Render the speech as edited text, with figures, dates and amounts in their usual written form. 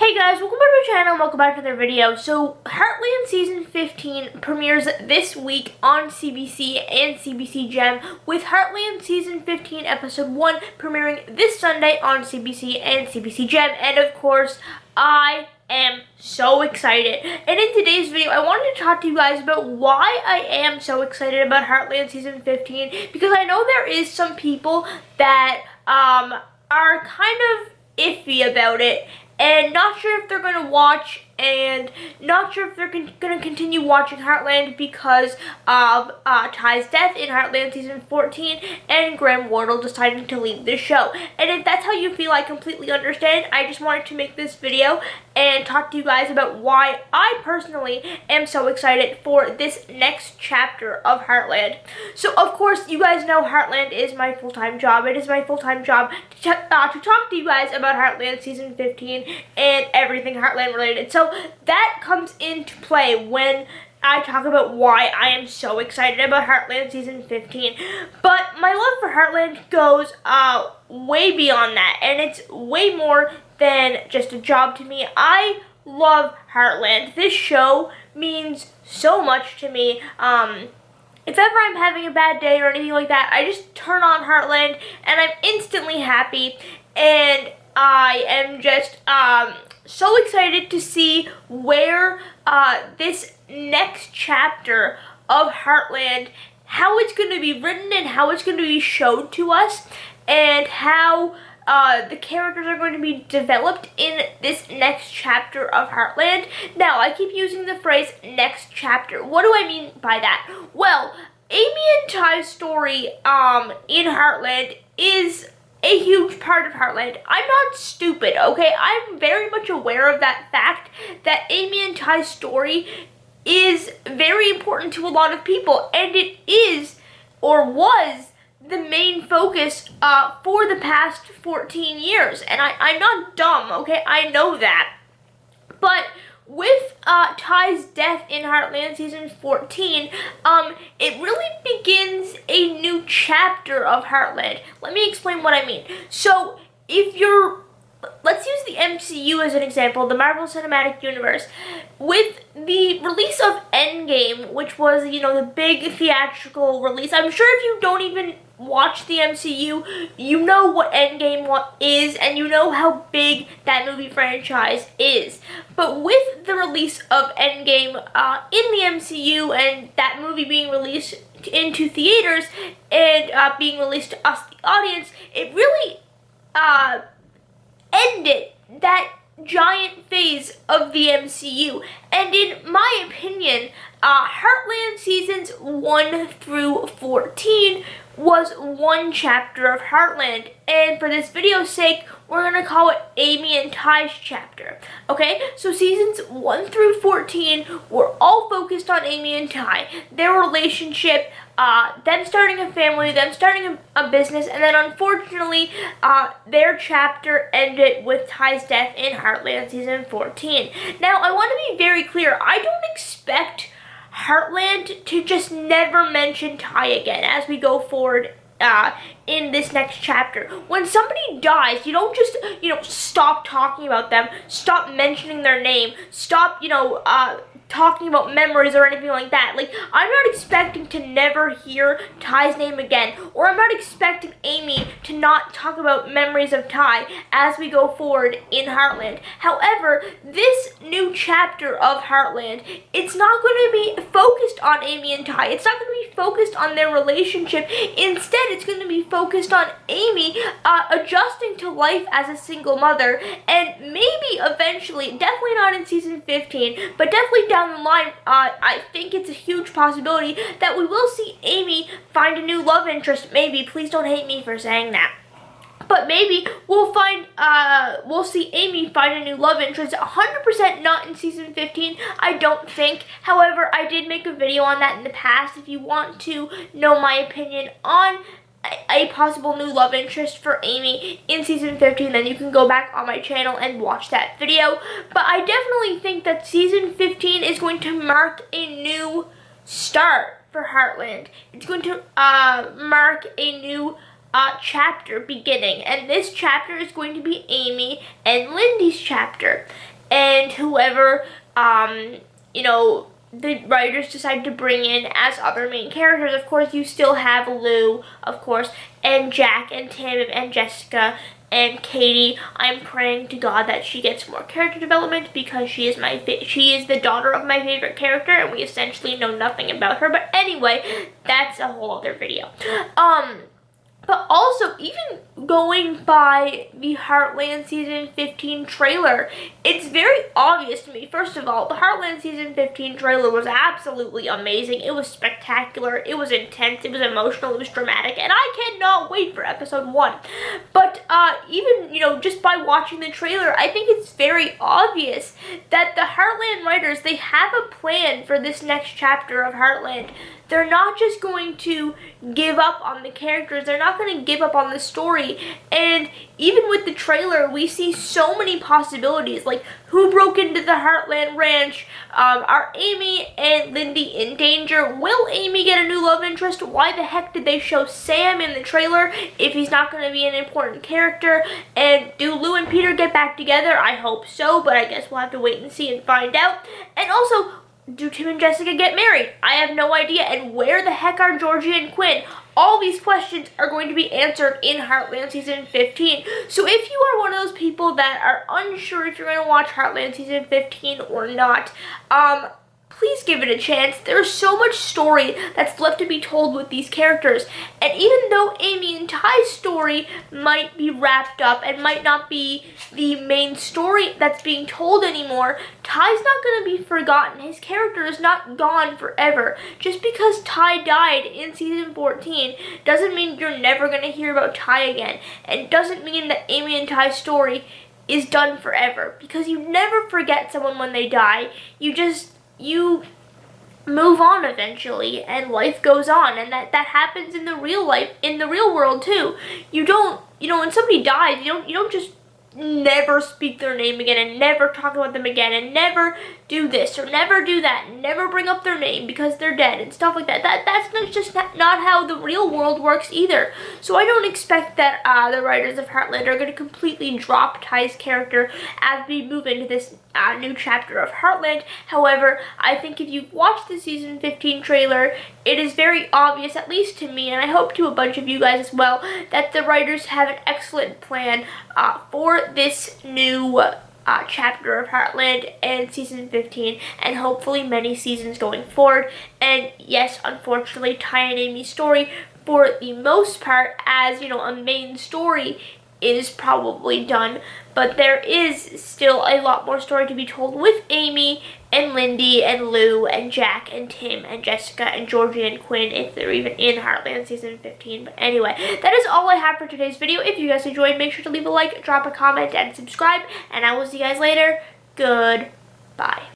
Hey guys, welcome back to my channel and welcome back to another video. So, Heartland Season 15 premieres this week on CBC and CBC Gem, with Heartland Season 15 Episode 1 premiering this Sunday on CBC and CBC Gem. And of course, I am so excited. And in today's video, I wanted to talk to you guys about why I am so excited about Heartland Season 15, because I know there is some people that are kind of iffy about it and not sure if they're going to watch and not sure if they're going to continue watching Heartland because of Ty's death in Heartland Season 14 and Wardle deciding to leave the show. And if that's how you feel, I completely understand. I just wanted to make this video and talk to you guys about why I personally am so excited for this next chapter of Heartland. So, of course, you guys know Heartland is my full-time job. It is my full-time job to talk to you guys about Heartland Season 15 and everything Heartland related. So that comes into play when I talk about why I am so excited about Heartland Season 15. But my love for Heartland goes way beyond that, and it's way more than just a job to me. I love Heartland. This show means so much to me. If ever I'm having a bad day or anything like that, I just turn on Heartland and I'm instantly happy, and I am just so excited to see where this next chapter of Heartland, how it's going to be written and how it's going to be showed to us, and how the characters are going to be developed in this next chapter of Heartland. Now, I keep using the phrase next chapter. What do I mean by that? Well, Amy and Ty's story in Heartland is a huge part of Heartland. I'm not stupid, okay? I'm very much aware of that fact that Amy and Ty's story is very important to a lot of people, and it is, or was, the main focus for the past 14 years. And I'm not dumb, okay? I know that. But with Ty's death in Heartland Season 14, it really begins a new chapter of Heartland. Let me explain what I mean. So, let's use the MCU as an example, the Marvel Cinematic Universe. With the release of Endgame, which was, the big theatrical release, I'm sure if you don't even watch the MCU, you know what Endgame is, and you know how big that movie franchise is. But with the release of Endgame in the MCU, and that movie being released into theaters and being released to us, the audience, it really ended that giant phase of the MCU. And in my opinion, Heartland Seasons 1 through 14 was one chapter of Heartland, and for this video's sake, we're going to call it Amy and Ty's chapter. Okay, so seasons 1 through 14 were all focused on Amy and Ty, their relationship, them starting a family, them starting a business, and then unfortunately, their chapter ended with Ty's death in Heartland Season 14. Now, I want to be very clear, I don't expect Heartland to just never mention Ty again as we go forward in this next chapter. When somebody dies, you don't just, stop talking about them, stop mentioning their name, stop, talking about memories or anything like that. Like, I'm not expecting to never hear Ty's name again, or I'm not expecting Amy to not talk about memories of Ty as we go forward in Heartland. However, this new chapter of Heartland, it's not going to be focused on Amy and Ty. It's not going to be focused on their relationship. Instead, it's going to be focused on Amy adjusting to life as a single mother, and maybe eventually, definitely not in Season 15, but definitely down the line, I think it's a huge possibility that we will see Amy find a new love interest. Maybe, please don't hate me for saying that. But maybe we'll see Amy find a new love interest. 100% not in Season 15, I don't think. However, I did make a video on that in the past. If you want to know my opinion on a possible new love interest for Amy in Season 15, then you can go back on my channel and watch that video. But I definitely think that Season 15 is going to mark a new start for Heartland. It's going to mark a new chapter beginning, and this chapter is going to be Amy and Lindy's chapter. and whoever, the writers decide to bring in as other main characters. Of course, you still have Lou, of course, and Jack and Tim and Jessica and Katie. I'm praying to God that she gets more character development because she is she is the daughter of my favorite character, and we essentially know nothing about her. But anyway, that's a whole other video. But also, even going by the Heartland Season 15 trailer, it's very obvious to me. First of all, the Heartland Season 15 trailer was absolutely amazing. It was spectacular. It was intense. It was emotional. It was dramatic. And I cannot wait for episode 1. But even, just by watching the trailer, I think it's very obvious that the Heartland writers, they have a plan for this next chapter of Heartland. They're not just going to give up on the characters. They're not going to give up on the story. And even with the trailer, we see so many possibilities. Like, who broke into the Heartland Ranch? Are Amy and Lindy in danger? Will Amy get a new love interest? Why the heck did they show Sam in the trailer if he's not going to be an important character? And do Lou and Peter get back together? I hope so, but I guess we'll have to wait and see and find out. And also, do Tim and Jessica get married? I have no idea. And where the heck are Georgie and Quinn? All these questions are going to be answered in Heartland Season 15. So if you are one of those people that are unsure if you're going to watch Heartland Season 15 or not, please give it a chance. There's so much story that's left to be told with these characters. And even though Amy and Ty's story might be wrapped up and might not be the main story that's being told anymore, Ty's not going to be forgotten. His character is not gone forever. Just because Ty died in Season 14 doesn't mean you're never going to hear about Ty again. And doesn't mean that Amy and Ty's story is done forever. Because you never forget someone when they die. You move on eventually, and life goes on, and that happens in the real life, in the real world too. You don't, when somebody dies, you don't just never speak their name again and never talk about them again and never do this or never do that and never bring up their name because they're dead and stuff like that. That's just not how the real world works either. So I don't expect that the writers of Heartland are going to completely drop Ty's character as we move into this new chapter of Heartland. However, I think if you've watched the Season 15 trailer, it is very obvious, at least to me, and I hope to a bunch of you guys as well, that the writers have an excellent plan for this new chapter of Heartland and Season 15, and hopefully many seasons going forward. And yes, unfortunately, Ty and Amy's story, for the most part, as a main story, is probably done, but there is still a lot more story to be told with Amy and Lindy and Lou and Jack and Tim and Jessica and Georgie and Quinn, if they're even in Heartland Season 15. But anyway, that is all I have for today's video. If you guys enjoyed, make sure to leave a like, drop a comment, and subscribe, and I will see you guys later. Goodbye.